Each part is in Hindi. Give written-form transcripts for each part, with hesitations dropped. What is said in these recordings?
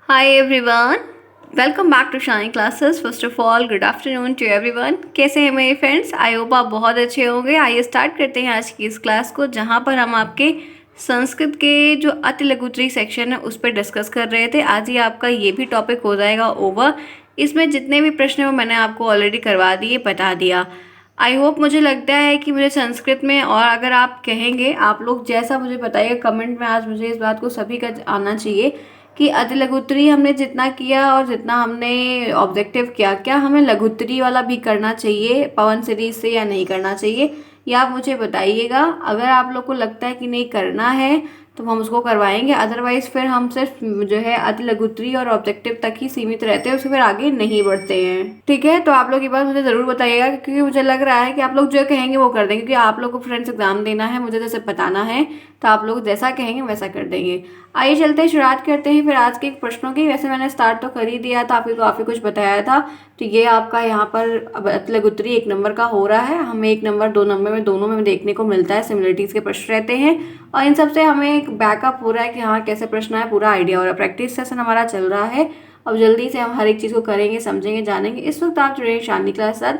Hi everyone, welcome back to Shine Classes. First of all, good afternoon to everyone. कैसे हैं मेरे फ्रेंड्स? आई होप आप बहुत अच्छे होंगे। आइए स्टार्ट करते हैं आज की इस क्लास को, जहां पर हम आपके संस्कृत के जो अति लघुत्री सेक्शन है उस पर डिस्कस कर रहे थे। आज ही आपका ये भी टॉपिक हो जाएगा ओवर। इसमें जितने भी प्रश्न हैं वो मैंने आपको ऑलरेडी करवा दिए, बता दिया। आई होप, मुझे लगता है कि मुझे संस्कृत में, और अगर आप कहेंगे, आप लोग जैसा मुझे बताइए कमेंट में, आज मुझे इस बात को सभी का आना चाहिए कि अति लघुत्री हमने जितना किया और जितना हमने ऑब्जेक्टिव किया, क्या हमें लघुत्री वाला भी करना चाहिए पवन सीरीज से या नहीं करना चाहिए, या आप मुझे बताइएगा। अगर आप लोग को लगता है कि नहीं करना है तो हम उसको करवाएंगे, अदरवाइज फिर हम सिर्फ जो है अति लघुत्री और ऑब्जेक्टिव तक ही सीमित रहते हैं, उससे फिर आगे नहीं बढ़ते हैं। ठीक है, तो आप लोग ये बात मुझे ज़रूर बताइएगा, क्योंकि मुझे लग रहा है कि आप लोग जो कहेंगे वो कर देंगे, क्योंकि आप लोग को फ्रेंड्स एग्जाम देना है, मुझे जैसे बताना है, तो आप लोग जैसा कहेंगे वैसा कर देंगे। आइए चलते हैं, शुरुआत करते हैं फिर आज के प्रश्नों की। वैसे मैंने स्टार्ट तो कर ही दिया था, आपको काफ़ी कुछ बताया था। तो ये आपका यहाँ पर अब अति लघुत्री 1 नंबर का हो रहा है। हमें 1 नंबर 2 नंबर में दोनों में देखने को मिलता है, सिमिलरिटीज़ के प्रश्न रहते हैं, और इन सबसे हमें एक बैकअप हो रहा है कि हाँ कैसे प्रश्न है, पूरा आइडिया हो रहा है। प्रैक्टिस सेशन हमारा चल रहा है, अब जल्दी से हम हर एक चीज़ को करेंगे, समझेंगे, जानेंगे। इस वक्त आप जुड़े हैं शालिनी क्लास साथ।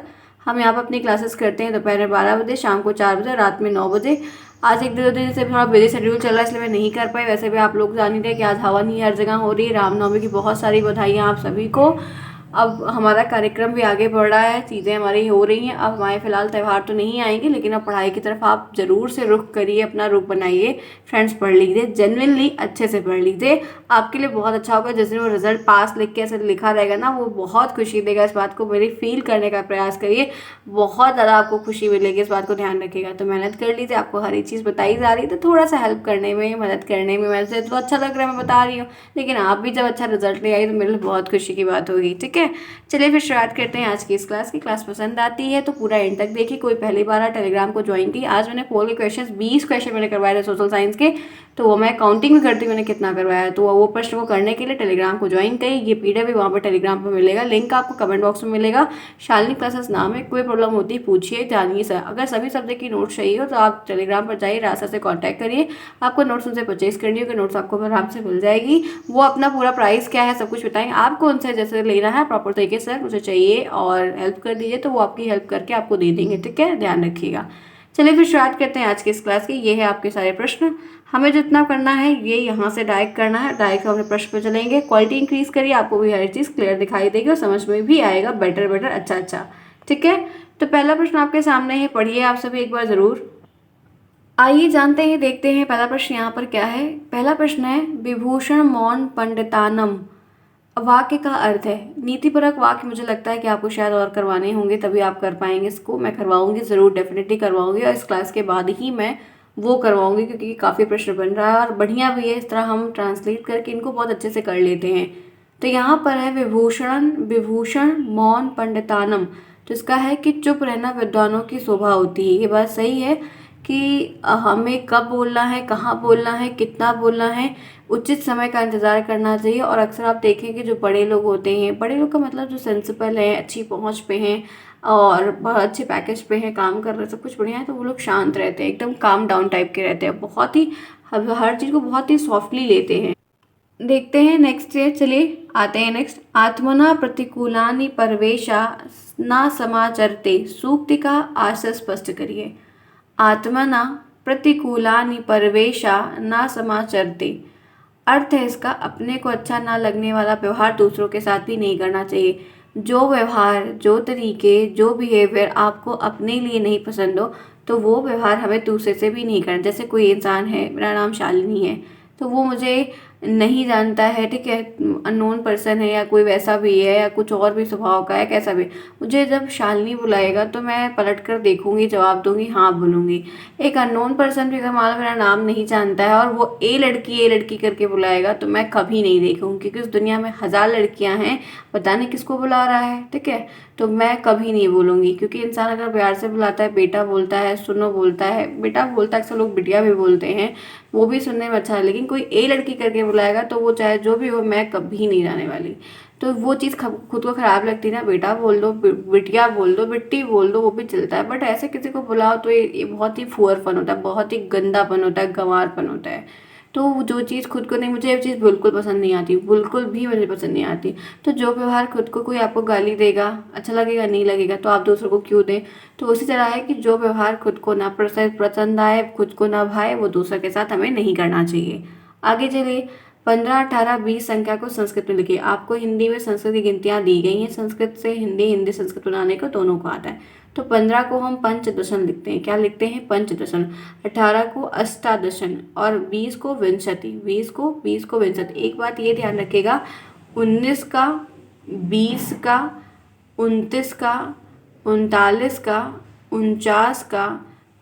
हम यहाँ पर अपनी क्लासेस करते हैं दोपहर में 12 बजे, शाम को 4 बजे, रात में 9 बजे। आज एक दो दिन से थोड़ा बिजी शेड्यूल चल रहा है, इसलिए मैं नहीं कर पाई। वैसे भी आप लोग जान ही रहे कि आज हवा नहीं हर जगह हो रही है। रामनवमी की बहुत सारी बधाइयाँ आप सभी को। अब हमारा कार्यक्रम भी आगे बढ़ रहा है, चीज़ें हमारी हो रही हैं। अब हमारे फिलहाल त्यौहार तो नहीं आएंगे, लेकिन अब पढ़ाई की तरफ आप ज़रूर से रुख करिए, अपना रुख बनाइए। फ्रेंड्स पढ़ लीजिए, जेन्युइनली अच्छे से पढ़ लीजिए, आपके लिए बहुत अच्छा होगा। जिस दिन वो रिजल्ट पास लिख के ऐसे लिखा रहेगा ना, वो बहुत खुशी देगा। इस बात को मेरी फील करने का प्रयास करिए, बहुत ज़्यादा आपको खुशी मिलेगी। इस बात को ध्यान रखिएगा। तो मेहनत कर लीजिए, आपको हर एक चीज़ बताई जा रही है, तो थोड़ा सा हेल्प करने में, मदद करने में, वैसे तो अच्छा लग रहा है मैं बता रही हूँ, लेकिन आप भी जब अच्छा रिजल्ट ले आई तो मेरे लिए बहुत खुशी की बात होगी। ठीक है, चलिए फिर शुरुआत करते हैं आज की इस क्लास की। क्लास पसंद आती है तो पूरा एंड तक देखिए। कोई पहली बार टेलीग्राम को ज्वाइन की, आज मैंने पोल के क्वेश्चन 20 क्वेश्चन मैंने करवाए थे सोशल साइंस के, तो वो मैं काउंटिंग भी करती हूँ मैंने कितना करवाया। तो वो प्रश्न को करने के लिए टेलीग्राम को ज्वाइन करिए। ये पीडीएफ भी वहाँ पर टेलीग्राम पर मिलेगा, लिंक आपको कमेंट बॉक्स में मिलेगा। शालिनी क्लासेस नाम है, कोई प्रॉब्लम होती है पूछिए, जानिए सर। अगर सभी सब्जेक्ट की नोट्स चाहिए हो तो आप टेलीग्राम पर जाइए, रास्ता से कॉन्टैक्ट करिए। आपको नोट्स उनसे परचेज करनी होगी, नोट्स आपको आराम से मिल जाएगी। वो अपना पूरा प्राइस क्या है सब कुछ बताएंगे, आपको उनसे जैसे लेना है प्रॉपर तरीके से मुझे चाहिए और हेल्प कर दीजिए, तो वो आपकी हेल्प करके आपको दे देंगे। ठीक है, ध्यान रखिएगा। चलिए फिर शुरुआत करते हैं आज की इस क्लास की। ये है आपके सारे प्रश्न। हमें जितना करना है ये यहाँ से डायरेक्ट करना है, डायरेक्ट हम अपने प्रश्न पर चलेंगे। क्वालिटी इंक्रीज करिए, आपको भी हर चीज़ क्लियर दिखाई देगी और समझ में भी आएगा, बेटर बेटर, अच्छा अच्छा। ठीक है, तो पहला प्रश्न आपके सामने है, पढ़िए आप सभी एक बार ज़रूर। आइए जानते हैं, देखते हैं पहला प्रश्न यहाँ पर क्या है। पहला प्रश्न है, विभूषण मौन पंडितानम वाक्य का अर्थ है। नीतिपरक वाक्य मुझे लगता है कि आपको शायद और करवाने होंगे, तभी आप कर पाएंगे इसको। मैं करवाऊंगी ज़रूर, डेफिनेटली करवाऊंगी, और इस क्लास के बाद ही मैं वो करवाऊंगी, क्योंकि काफ़ी प्रश्न बन रहा है और बढ़िया भी है। इस तरह हम ट्रांसलेट करके इनको बहुत अच्छे से कर लेते हैं। तो यहाँ पर है विभूषण मौन पंडितानम, तो इसका है कि चुप रहना विद्वानों की शोभा होती है। ये बात सही है कि हमें कब बोलना है, कहाँ बोलना है, कितना बोलना है, उचित समय का इंतज़ार करना चाहिए। और अक्सर आप देखें कि जो बड़े लोग होते हैं, बड़े लोग का मतलब जो सेंसिबल हैं, अच्छी पहुंच पे हैं और बहुत अच्छे पैकेज पे हैं, काम कर रहे हैं, सब कुछ बढ़िया है, तो वो लोग शांत रहते हैं, एकदम काम डाउन टाइप के रहते हैं, बहुत ही हर चीज़ को बहुत ही सॉफ्टली लेते हैं। देखते हैं नेक्स्ट है, चलिए आते हैं नेक्स्ट। आत्मना प्रतिकूलानि परवेशा न समाचरते, सूक्ति का आशय स्पष्ट करिए। आत्मना प्रतिकूलानि परवेशा न समाचरते, अर्थ है इसका, अपने को अच्छा ना लगने वाला व्यवहार दूसरों के साथ भी नहीं करना चाहिए। जो व्यवहार, जो तरीके, जो बिहेवियर आपको अपने लिए नहीं पसंद हो, तो वो व्यवहार हमें दूसरे से भी नहीं करना। जैसे कोई इंसान है, मेरा नाम शालिनी है, तो वो मुझे नहीं जानता है, ठीक है, अननोन पर्सन है, या कोई वैसा भी है, या कुछ और भी स्वभाव का है, कैसा भी, मुझे जब शालिनी बुलाएगा तो मैं पलट कर देखूंगी, जवाब दूंगी, हाँ बोलूँगी। एक अननोन पर्सन भी अगर मान लो मेरा नाम नहीं जानता है और वो ए लड़की करके बुलाएगा, तो मैं कभी नहीं देखूंगी, क्योंकि उस दुनिया में 1000 लड़कियां हैं, पता नहीं किसको बुला रहा है। ठीक है, तो मैं कभी नहीं बोलूँगी, क्योंकि इंसान अगर प्यार से बुलाता है, बेटा बोलता है, सुनो बोलता है, बेटा बोलता है, अक्सर लोग बिटिया भी बोलते हैं, वो भी सुनने में अच्छा है, लेकिन कोई ए लड़की करके बुलाएगा तो वो चाहे जो भी हो, मैं कभी नहीं जाने वाली। तो वो चीज़ खुद को ख़राब लगती है ना, बेटा बोल दो, बिटिया बोल दो, बिट्टी बोल दो, वो भी चलता है, बट ऐसे किसी को बुलाओ तो ये बहुत ही फुअरपन होता है, बहुत ही गंदापन होता है, गंवारपन होता है। तो जो चीज़ खुद को नहीं, मुझे ये चीज़ बिल्कुल पसंद नहीं आती, बिल्कुल भी मुझे पसंद नहीं आती। तो जो व्यवहार खुद को कोई आपको गाली देगा, अच्छा लगेगा नहीं लगेगा, तो आप दूसरों को क्यों दें। तो उसी तरह है कि जो व्यवहार खुद को ना पसंद आए, खुद को ना भाए, वो दूसरे के साथ हमें नहीं करना चाहिए। आगे चलिए, 15, 18, 20 संख्या को संस्कृत में लिखिए। आपको हिंदी में संस्कृत की गिनतियाँ दी गई हैं, संस्कृत से हिंदी, हिंदी संस्कृत बनाने को दोनों को आता है। तो 15 को हम पंचदशन लिखते हैं। क्या लिखते हैं? पंचदशन। 18 को अष्टादशन और 20 को विंशति। 20 को विंशति। एक बात ये ध्यान रखिएगा, 19 का, 20 का, 29 का, 39 का, 49 का,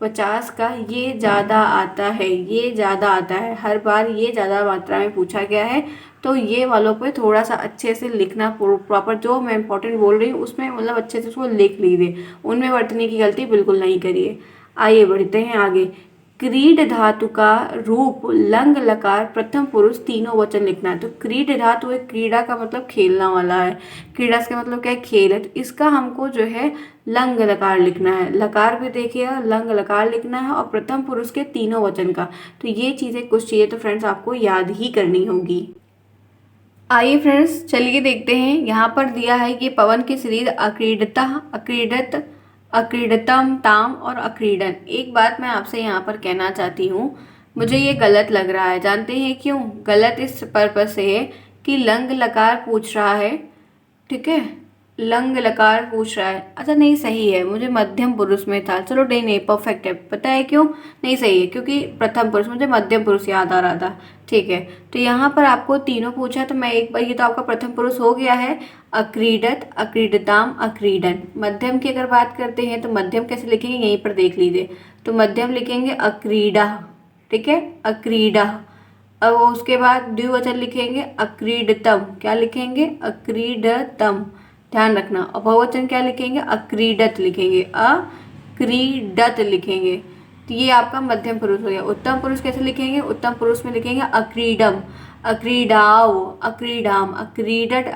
50 का, ये ज़्यादा आता है, ये ज़्यादा आता है। हर बार ये ज़्यादा मात्रा में पूछा गया है, तो ये वालों पे थोड़ा सा अच्छे से लिखना, प्रॉपर जो मैं इंपॉर्टेंट बोल रही हूँ उसमें मतलब अच्छे से उसको लिख लीजिए, उनमें वर्तनी की गलती बिल्कुल नहीं करिए। आइए बढ़ते हैं आगे। क्रीड धातु का रूप लंग लकार प्रथम पुरुष तीनों वचन लिखना है। तो क्रीड धातु एक, क्रीड़ा का मतलब खेलना वाला है, क्रीड़ा का मतलब क्या है? खेल है। तो इसका हमको जो है लंग लकार लिखना है। लकार भी देखिएगा, लंग लकार लिखना है और प्रथम पुरुष के तीनों वचन का। तो ये चीज़ें कुछ चाहिए तो फ्रेंड्स आपको याद ही करनी होगी। आइए फ्रेंड्स चलिए देखते हैं, यहाँ पर दिया है कि पवन की सीरीज अक्रीडता, अक्रीडत, अक्रीडतम, ताम और अक्रीडन। एक बात मैं आपसे यहाँ पर कहना चाहती हूँ, मुझे ये गलत लग रहा है। जानते हैं क्यों गलत? इस पर्पज से है कि लंग लकार पूछ रहा है, ठीक है, लंग लकार पूछ रहा है। अच्छा नहीं, सही है, मुझे मध्यम पुरुष में था। चलो नहीं परफेक्ट है। पता है क्यों नहीं सही है? क्योंकि प्रथम पुरुष, मुझे मध्यम पुरुष याद आ रहा था। ठीक है, तो यहाँ पर आपको तीनों पूछा है, तो मैं एक बार, ये तो आपका प्रथम पुरुष हो गया है, अक्रीडत, अक्रीडताम, अक्रीडन। मध्यम की अगर बात करते हैं तो मध्यम कैसे लिखेंगे, यहीं पर देख लीजिए। तो मध्यम लिखेंगे अक्रीडा, ठीक है, अक्रीडा। अब उसके बाद द्विवचन लिखेंगे अक्रीडतम। क्या लिखेंगे? अक्रीडतम, ध्यान रखना। और बहुवचन क्या लिखेंगे? अक्रीडत लिखेंगे, अक्रीडत लिखेंगे। तो ये आपका मध्यम पुरुष हो गया। उत्तम पुरुष कैसे लिखेंगे? उत्तम पुरुष में लिखेंगे अक्रीडम, अक्रीडाव, अक्रीडाम, अक्रीडट,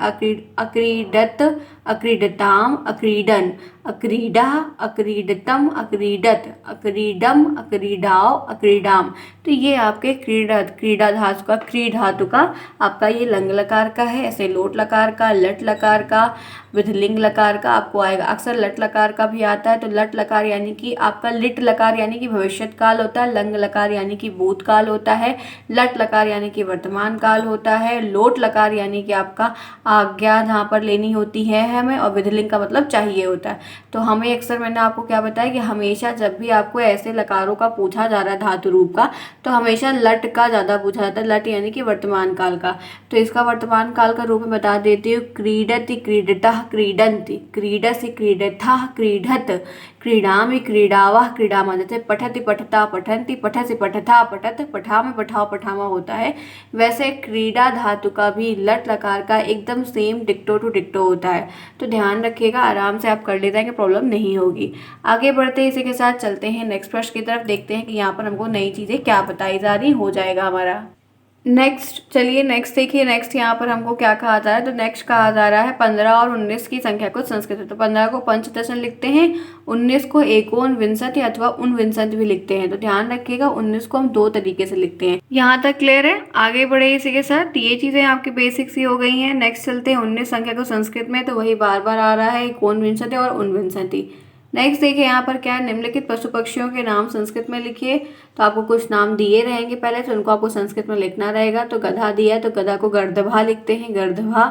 अक्रीडत, अक्रीडताम, अक्रीडन, अक्रीडा, अक्रीडतम, अक्रीडत, अक्रीडम, अक्रीडाव, अक्रीडाम। तो ये आपके क्रीड़ा, क्रीड़ा धातु का, क्री धातु का आपका ये लंग लकार का है। ऐसे लोट लकार का, लट लकार का, विधिलिंग लकार का आपको आएगा। अक्सर लट लकार का भी आता है। तो लट लकार यानी कि आपका लिट लकार यानी कि भविष्यत काल होता है, लंग लकार यानी कि भूतकाल होता है, लट लकार यानी कि वर्तमान काल होता है, लोट लकार यानी कि आपका आज्ञा जहाँ पर लेनी होती है हमें, और विधिलिंग का मतलब चाहिए होता है। तो हमें अक्सर, मैंने आपको क्या बताया कि हमेशा जब भी आपको ऐसे लकारों का पूछा जा रहा है धातु रूप का, तो हमेशा लट का ज़्यादा पूछा जाता है। लट यानी कि वर्तमान काल का। तो इसका वर्तमान काल का रूप में बता देती हूँ, क्रीडति, क्रीडतः, क्रीडन्ति, क्रीडसि, क्रीडथः, क्रीडत, क्रीडामि, क्रीडावः, क्रीडामा। जैसे पठति, पठता, पठन्ति, पठसि, पठथा, पठत, पठामि, पठाओ, पठामा होता है, वैसे क्रीडा धातु का भी लट लकार का एकदम सेम डिक्टो टू डिक्टो होता है। तो ध्यान रखिएगा, आराम से आप कर ले जाएंगे, प्रॉब्लम नहीं होगी। आगे बढ़ते इसी के साथ चलते हैं नेक्स्ट प्रश्न की तरफ। देखते हैं कि यहाँ पर हमको नई चीज़ें क्या बताई जा रही, हो जाएगा हमारा। नेक्स्ट चलिए, नेक्स्ट देखिए, नेक्स्ट यहाँ पर हमको क्या कहा जा रहा है। तो नेक्स्ट कहा जा रहा है 15 और 19 की संख्या को संस्कृत। तो 15 को पंचदशन लिखते हैं, 19 को एकोन विंशति अथवा उनविंशति भी लिखते हैं। तो ध्यान रखिएगा, 19 को हम दो तरीके से लिखते हैं। यहाँ तक क्लियर है? आगे बढ़े इसी के साथ। ये चीज़ें आपकी बेसिक सी हो गई हैं। नेक्स्ट चलते हैं 19 संख्या को संस्कृत में। तो वही बार बार आ रहा है, एकोन विंशति और उनविंशति। नेक्स्ट देखिए यहाँ पर क्या है, निम्नलिखित पशु पक्षियों के नाम संस्कृत में लिखिए। तो आपको कुछ नाम दिए रहेंगे पहले, तो उनको आपको संस्कृत में लिखना रहेगा। तो गधा दिया है, तो गधा को गर्दभा लिखते हैं, गर्दभा।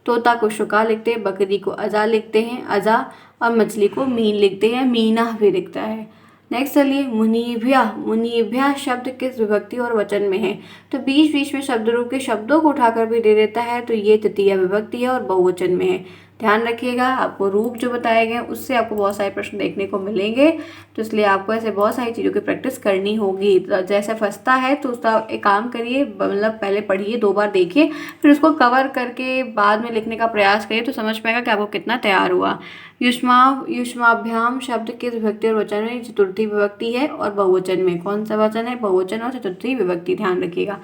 तोता को शुका लिखते हैं, बकरी को अजा लिखते हैं, अजा। और मछली को मीन लिखते हैं, मीना भी लिखता है। नेक्स्ट चलिए, मुनीभ्या। मुनीभ्या शब्द किस विभक्ति और वचन में है? तो बीच बीच में शब्द रूप के शब्दों को उठाकर भी दे देता है। तो ये तृतीया विभक्ति है और बहुवचन में है। ध्यान रखिएगा, आपको रूप जो बताए गए उससे आपको बहुत सारे प्रश्न देखने को मिलेंगे। तो इसलिए आपको ऐसे बहुत सारी चीज़ों की प्रैक्टिस करनी होगी। तो जैसे फंसता है तो उसका एक काम करिए, मतलब पहले पढ़िए, 2 बार देखिए, फिर उसको कवर करके बाद में लिखने का प्रयास करिए, तो समझ पाएगा कि आपको कितना तैयार हुआ। युष्माभ्याम शब्द किस विभक्ति और वचन में? चतुर्थी विभक्ति है और बहुवचन में। कौन सा वचन है? बहुवचन और चतुर्थी विभक्ति, ध्यान रखिएगा।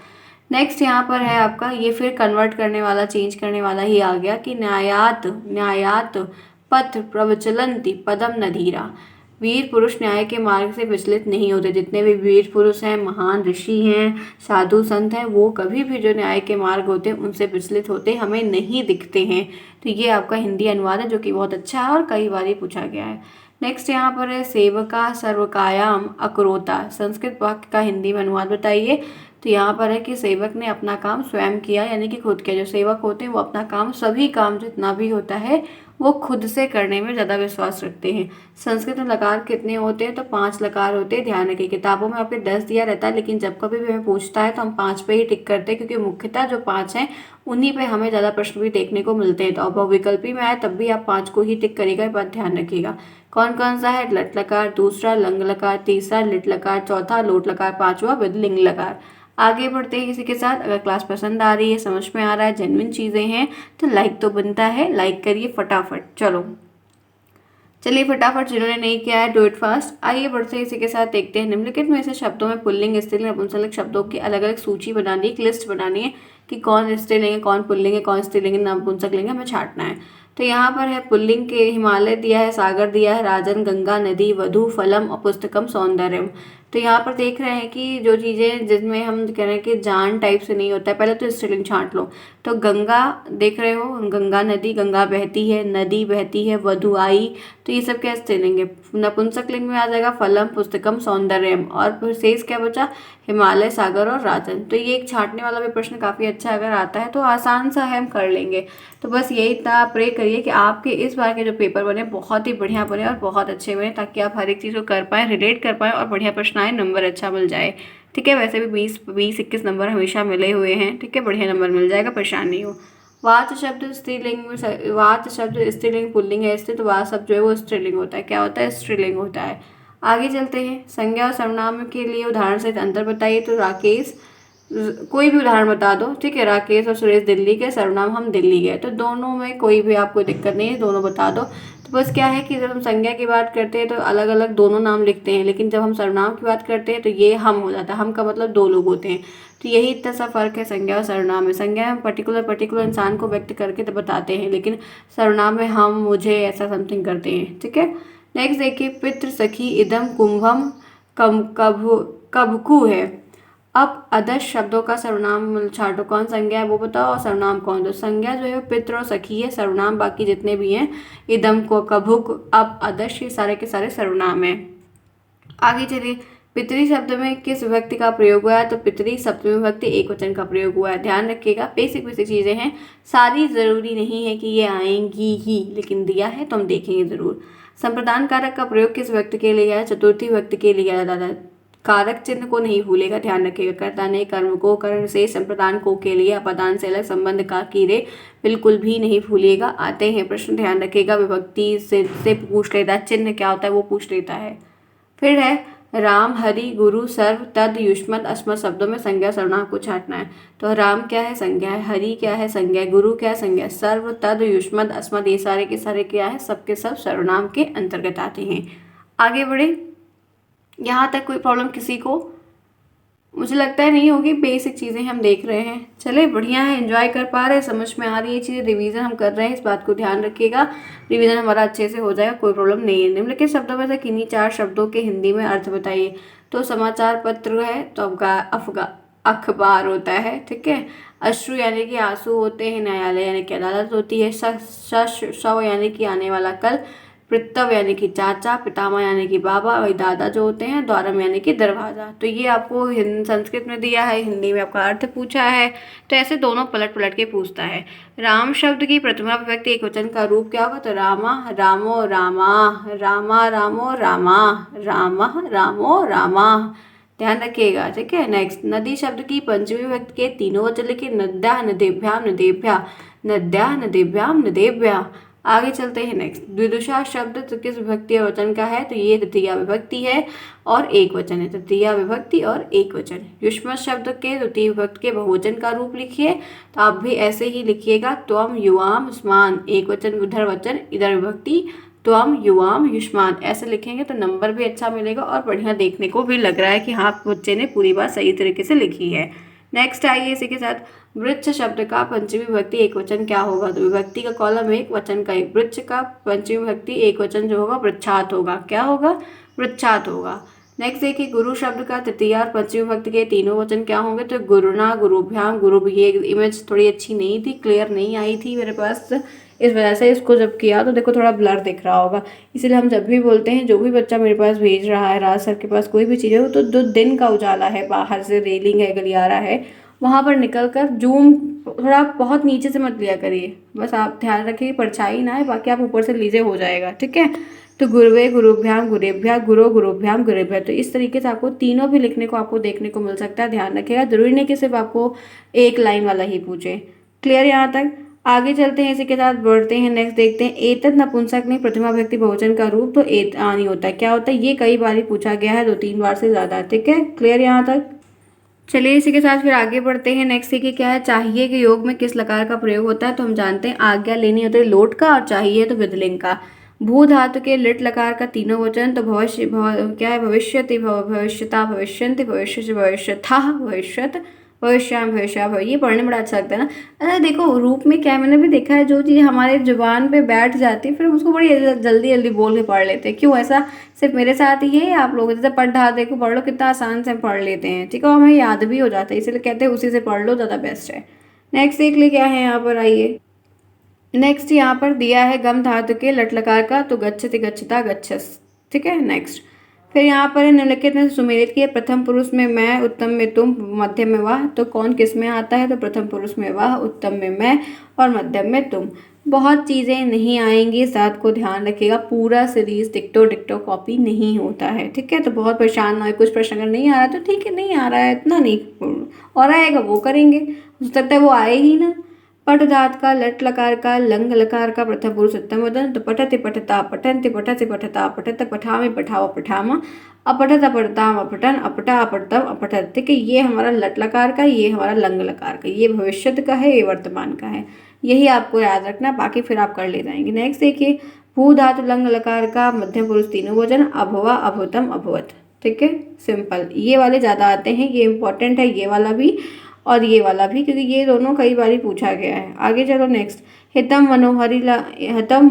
नेक्स्ट यहाँ पर है आपका, ये फिर कन्वर्ट करने वाला, चेंज करने वाला ही आ गया कि न्यायात, न्यायात पथ प्रवचलंति पदम नधीरा। वीर पुरुष न्याय के मार्ग से विचलित नहीं होते। जितने भी वीर पुरुष हैं, महान ऋषि हैं, साधु संत हैं, वो कभी भी जो न्याय के मार्ग होते हैं उनसे विचलित होते हमें नहीं दिखते हैं। तो ये आपका हिंदी अनुवाद है जो कि बहुत अच्छा है और कई बार ही पूछा गया है। नेक्स्ट यहाँ पर है सेवका सर्वकायाम अकरोता। संस्कृत वाक्य का हिंदी में अनुवाद बताइए। तो यहाँ पर है कि सेवक ने अपना काम स्वयं किया, यानी कि खुद किया। जो सेवक होते हैं वो अपना काम, सभी काम जितना भी होता है वो खुद से करने में ज़्यादा विश्वास रखते हैं। संस्कृत में लकार कितने होते हैं? तो 5 लकार होते हैं। ध्यान रखिए, किताबों में आपके 10 दिया रहता है, लेकिन जब कभी भी हमें पूछता है तो हम 5 पे ही टिक करते हैं, क्योंकि मुख्यतः जो 5 हैं उन्हीं पे हमें ज़्यादा प्रश्न भी देखने को मिलते हैं। तो अब बहुविकल्पी में आए तब भी आप 5 को ही टिक करिएगा, बात ध्यान रखिएगा। कौन कौन सा है? लट लकार, दूसरा लंग लकार, तीसरा लिट लकार, चौथा लोट लकार, 5वां विदलिंग लकार। आगे बढ़ते हैं किसी के साथ। अगर क्लास पसंद आ रही है, समझ में आ रहा है, जेन्युइन चीज़ें हैं, तो लाइक तो बनता है, लाइक करिए फटाफट। चलिए फटाफट, जिन्होंने नहीं किया है डू इट फास्ट। आइए बढ़ते हैं इसी के साथ, देखते हैं निम्नलिखित में से शब्दों में पुल्लिंग, स्त्रीलिंग, नपुंसकलिंग शब्दों की अलग अलग सूची बनानी है, एक लिस्ट बनानी है कि कौन स्त्रीलिंग है, कौन पुल्लिंग है, कौन स्त्रीलिंग है, नपुंसकलिंग है, हमें छांटना है। तो यहाँ पर है पुल्लिंग के हिमालय दिया है, सागर दिया है, राजन, गंगा, नदी, वधु, फलम और पुस्तकम, सौंदर्यम। तो यहाँ पर देख रहे हैं कि जो चीज़ें जिसमें हम कह रहे हैं कि जान टाइप से नहीं होता है, पहले तो स्त्रीलिंग छांट लो। तो गंगा देख रहे हो, गंगा नदी, गंगा बहती है, नदी बहती है, वधु आई, तो ये सब क्या स्त्रीलिंग है। नपुंसकलिंग में आ जाएगा फलम, पुस्तकम, सौंदर्यम, और फिर शेष क्या बचा? हिमालय, सागर और राजन। तो ये एक छांटने वाला भी प्रश्न काफ़ी अच्छा अगर आता है तो आसान सा है, हम कर लेंगे। तो बस यही था, प्रे करिए कि आपके इस बार के जो पेपर बने बहुत ही बढ़िया बने और बहुत अच्छे बने, ताकि आप हर एक चीज़ को कर पाएँ, रिलेट कर पाएँ और बढ़िया प्रश्न आए, नंबर अच्छा मिल जाए। ठीक है, वैसे भी 20-21 नंबर हमेशा मिले हुए हैं। ठीक है, बढ़िया नंबर मिल जाएगा, परेशान नहीं हो। वाच शब्द स्त्रीलिंग में, वाच शब्द स्त्रीलिंग पुल्लिंग है इसलिए, तो वाच शब्द जो है वो स्त्रीलिंग होता है। क्या होता है? स्त्रीलिंग होता है। आगे चलते हैं, संज्ञा और सर्वनाम के लिए उदाहरण से अंतर बताइए। तो राकेश, कोई भी उदाहरण बता दो। ठीक है, राकेश और सुरेश दिल्ली के, सर्वनाम हम दिल्ली गए, तो दोनों में कोई भी आपको दिक्कत नहीं है, दोनों बता दो। तो बस क्या है कि जब हम संज्ञा की बात करते हैं तो अलग अलग दोनों नाम लिखते हैं, लेकिन जब हम सर्वनाम की बात करते हैं तो ये हम हो जाता है। हम का मतलब 2 लोग होते हैं। तो यही इतना सा फर्क है संज्ञा और सर्वनाम में। संज्ञा में पर्टिकुलर इंसान को व्यक्त करके तो बताते हैं, लेकिन सर्वनाम में हम, मुझे, ऐसा समथिंग करते हैं। ठीक है, नेक्स्ट देखिए, पितृ सखी इदम कुंभम कभकु है। अब अदर्श शब्दों का सर्वनाम छाटो, कौन संज्ञा है वो बताओ और सर्वनाम कौन। तो संज्ञा जो है पितृ और सखी है, सर्वनाम बाकी जितने भी हैं इदम को, कभुक, अब आदर्श, ये सारे के सारे सर्वनाम हैं। आगे चलिए, पितरी शब्द में किस विभक्ति का प्रयोग हुआ है। तो पितरी सप्तमी विभक्ति एक वचन का प्रयोग हुआ है। ध्यान रखिएगा, बेसिक चीज़ें हैं, सारी ज़रूरी नहीं है कि ये आएंगी ही, लेकिन दिया है तो हम देखेंगे ज़रूर। संप्रदान कारक का प्रयोग किस विभक्ति के लिए है। चतुर्थी विभक्ति के लिए है। कारक चिन्ह को नहीं भूलेगा, ध्यान रखिएगा। कर्ता ने, कर्म को, कर्ण से, संप्रदान को के लिए, अपदान से अलग, संबंध का कीरे बिल्कुल भी नहीं भूलिएगा। आते हैं प्रश्न, ध्यान रखिएगा। विभक्ति से पूछ लेता है, चिन्ह क्या होता है वो पूछ लेता है। फिर है राम, हरि, गुरु, सर्व, तद, युष्मत्, अस्मत् शब्दों में संज्ञा सर्वनाम को छांटना है। तो राम क्या है? संज्ञा है। हरि क्या है? संज्ञा है। गुरु क्या है? संज्ञा। सर्व, तद, युष्मत्, अस्मत् ये सारे के सारे क्या है? सबके सब सर्वनाम के अंतर्गत आते हैं। आगे बढ़े, यहाँ तक कोई प्रॉब्लम किसी को? मुझे लगता है नहीं होगी, बेसिक चीज़ें हम देख रहे हैं। चले बढ़िया है, एंजॉय कर पा रहे हैं, समझ में आ रही है चीज़ें, रिवीजन हम कर रहे हैं, इस बात को ध्यान रखिएगा। रिवीजन हमारा अच्छे से हो जाएगा, कोई प्रॉब्लम नहीं है। निम्नलिखित शब्दों में से किन्हीं 4 शब्दों के हिंदी में अर्थ बताइए। तो समाचार पत्र है तो अखबार होता है। ठीक है, अश्रु यानी कि आंसू होते हैं, न्यायालय यानी कि अदालत होती है, शव यानी कि आने वाला कल, पितृव यानी कि चाचा, पितामह यानी कि बाबा, और दादा जो होते हैं, द्वारम यानी कि दरवाजा। तो ये आपको संस्कृत में दिया है, हिंदी में आपका अर्थ पूछा है, तो ऐसे दोनों पलट पलट के पूछता है। राम शब्द की प्रथमा विभक्ति एक वचन का रूप क्या होगा। तो रामा, रामो, रामा, रामा, रामो, रामा, रामा, रामो, रामा। ध्यान रखिएगा। ठीक है, नेक्स्ट, नदी शब्द की पंचमी विभक्ति के तीनों वचन लिखिए। नद्या, नदेभ्याम, नदेभ्या, नद्या, नदेभ्याम, नदेभ्या। आगे चलते हैं। नेक्स्ट, द्विदुषा शब्द तो किस विभक्ति और वचन का है। तो ये तृतीया विभक्ति है और एक वचन है। तृतीया विभक्ति और एक वचन। युष्मत् शब्द के द्वितीय विभक्ति के बहुवचन का रूप लिखिए। तो आप भी ऐसे ही लिखिएगा। त्वम, युवाम, युष्मान, एक वचन, उधर वचन, इधर विभक्ति, त्वम, युवाम, युष्मान, ऐसे लिखेंगे तो नंबर भी अच्छा मिलेगा और बढ़िया देखने को भी लग रहा है कि हाँ बच्चे ने पूरी बात सही तरीके से लिखी है। नेक्स्ट आइए इसी के साथ वृक्ष शब्द का पंचमी विभक्ति एक वचन क्या होगा। तो विभक्ति का कॉलम एक, वचन का एक। वृक्ष का पंचमी विभक्ति एक वचन जो होगा वृक्षात होगा। क्या होगा? वृक्षात होगा। नेक्स्ट देखिए गुरु शब्द का तृतीया और पंचमी विभक्ति के तीनों वचन क्या होंगे। तो गुरुना, गुरुभ्याम, गुरु भी। ये इमेज थोड़ी अच्छी नहीं थी, क्लियर नहीं आई थी मेरे पास, इस वजह से इसको जब किया तो देखो थोड़ा ब्लर दिख रहा होगा। इसीलिए हम जब भी बोलते हैं, जो भी बच्चा मेरे पास भेज रहा है, राज सर के पास कोई भी चीज़ है, तो जो दिन का उजाला है, बाहर से रेलिंग है, गलियारा है, वहाँ पर निकल कर जूम थोड़ा बहुत नीचे से मत लिया करिए। बस आप ध्यान रखिए परछाई ना है, बाकी आप ऊपर से लीजिए हो जाएगा। ठीक है। तो गुरुवे, गुरुभ्याम, गुरेभ्या, गुरु, गुरुभ्याम, गुरेभ्या। तो इस तरीके से आपको तीनों भी लिखने को आपको देखने को मिल सकता है। ध्यान रखिएगा, जरूरी नहीं कि सिर्फ आपको एक लाइन वाला ही पूछे। क्लियर यहाँ तक? आगे चलते हैं, इसी के साथ बढ़ते हैं। नेक्स्ट देखते हैं एतत् नपुंसक नहीं प्रथमा व्यक्ति बहुवचन का रूप तो नहीं होता है। क्या होता है? ये कई बार पूछा गया है, 2-3 बार से ज़्यादा। ठीक है, क्लियर यहाँ तक? चलिए इसी के साथ फिर आगे बढ़ते हैं। नेक्स्ट देखिए क्या है, चाहिए के योग में किस लकार का प्रयोग होता है। तो हम जानते हैं आज्ञा लेनी होती है लोट का, और चाहिए तो विधिलिंग का। भू धातु के लिट लकार का तीनों वचन तो भविष्य क्या है, भविष्यति, भविष्यता, भविष्यन्ति, भविष्य, भविष्यथा, भविष्यत, भविष्याम, भविष्या भव। ये पढ़ने में बड़ा अच्छा लगता है ना। अरे देखो रूप में क्या है, मैंने भी देखा है, जो चीज़ हमारे जुबान पे बैठ जाती है फिर उसको बड़ी जल्दी जल्दी बोल के पढ़ लेते हैं। क्यों ऐसा? सिर्फ मेरे साथ ही है या आप लोग? जैसे पढ़ा देखो, पढ़ लो, कितना आसान से हम पढ़ लेते हैं। ठीक है, हमें याद भी हो जाता है, इसलिए कहते हैं उसी से पढ़ लो, ज़्यादा बेस्ट है। नेक्स्ट देख ले क्या है यहाँ पर, आइए। नेक्स्ट यहाँ पर दिया है गम धातु के लट लकार का, तो गच्छति, गच्छता, गच्छस। ठीक है। नेक्स्ट फिर यहाँ पर निम्नलिखित में सुमेलित किए, प्रथम पुरुष में मैं, उत्तम में तुम, मध्यम में वह। तो कौन किस में आता है? तो प्रथम पुरुष में वह, उत्तम में मैं और मध्यम में तुम। बहुत चीज़ें नहीं आएंगी, साथ को ध्यान रखिएगा। पूरा सीरीज डिक्टो डिक्टो कॉपी नहीं होता है। ठीक है, तो बहुत परेशान ना हो। कुछ प्रश्न अगर नहीं आ रहा है तो ठीक है, नहीं आ रहा है, इतना नहीं, और आएगा वो करेंगे, हो सकता है वो आए ही ना। पट धात का लट लकार का लंग लकार का प्रथम पुरुष उत्तम वचन तो पठति, पठता, पठन्ति, पठसि, पठता, पठत, पठामि, पठाव, पठामा, अपठत, अपठताम, अपठन, अपठा, अपठतम, अपठत। ठीक है, ये हमारा लट लकार का, ये हमारा लंग लकार का, ये भविष्य का है, ये वर्तमान का है। यही आपको याद रखना, बाकी फिर आप कर ले जाएंगे। नेक्स्ट देखिए भू धातु लंग लकार का मध्यम पुरुष तीनों वचन अभवा, अभुतम, अभवत। ठीक है, सिंपल। ये वाले ज़्यादा आते हैं, ये इंपॉर्टेंट है, ये वाला भी और ये वाला भी, क्योंकि ये दोनों कई बार पूछा गया है। आगे चलो नेक्स्ट, हितम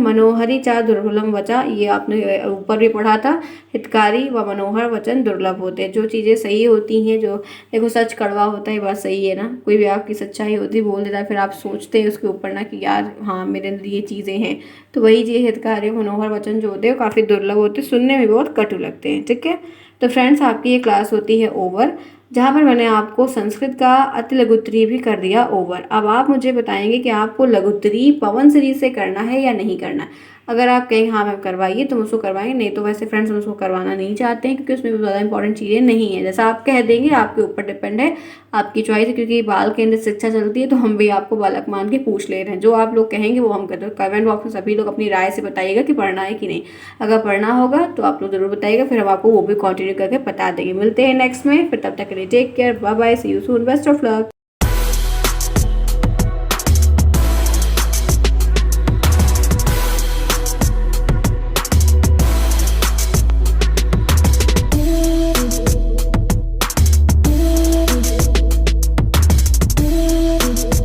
मनोहरी चा दुर्लभम वचा। ये आपने ऊपर भी पढ़ा था, हितकारी व मनोहर वचन दुर्लभ होते हैं। जो चीज़ें सही होती हैं, जो देखो सच कड़वा होता है, बात सही है ना। कोई भी आपकी सच्चाई होती है बोल देता है, फिर आप सोचते हैं उसके ऊपर ना कि यार हाँ मेरे अंदर ये चीज़ें हैं। तो वही चीज़ हितकारी मनोहर वचन जो होते हैं काफ़ी दुर्लभ होते हैं, सुनने में बहुत कटु लगते हैं। ठीक है, तो फ्रेंड्स आपकी ये क्लास होती है ओवर, जहाँ पर मैंने आपको संस्कृत का अति लघुत्तरी भी कर दिया ओवर। अब आप मुझे बताएंगे कि आपको लघुत्तरी पवन सीरीज से करना है या नहीं करना। अगर आप कहें हाँ मैम करवाइए तो हम उसको करवाएंगे, नहीं तो वैसे फ्रेंड्स हम उसको करवाना नहीं चाहते हैं, क्योंकि उसमें ज़्यादा इंपॉर्टेंट चीज़ें नहीं है। जैसा आप कह देंगे, आपके ऊपर डिपेंड है, आपकी चॉइस है, क्योंकि बाल केंद्रित शिक्षा चलती है तो हम भी आपको बालक मान के पूछ ले रहे हैं। जो आप लोग कहेंगे वो हम करते हैं। कमेंट बॉक्स में सभी लोग अपनी राय से बताइएगा कि पढ़ना है कि नहीं। अगर पढ़ना होगा तो आप लोग ज़रूर बताइएगा, फिर हम आपको वो भी कंटिन्यू करके बता देंगे। मिलते हैं नेक्स्ट में, फिर तब तक के लिए take care, bye bye, see you soon, best of luck.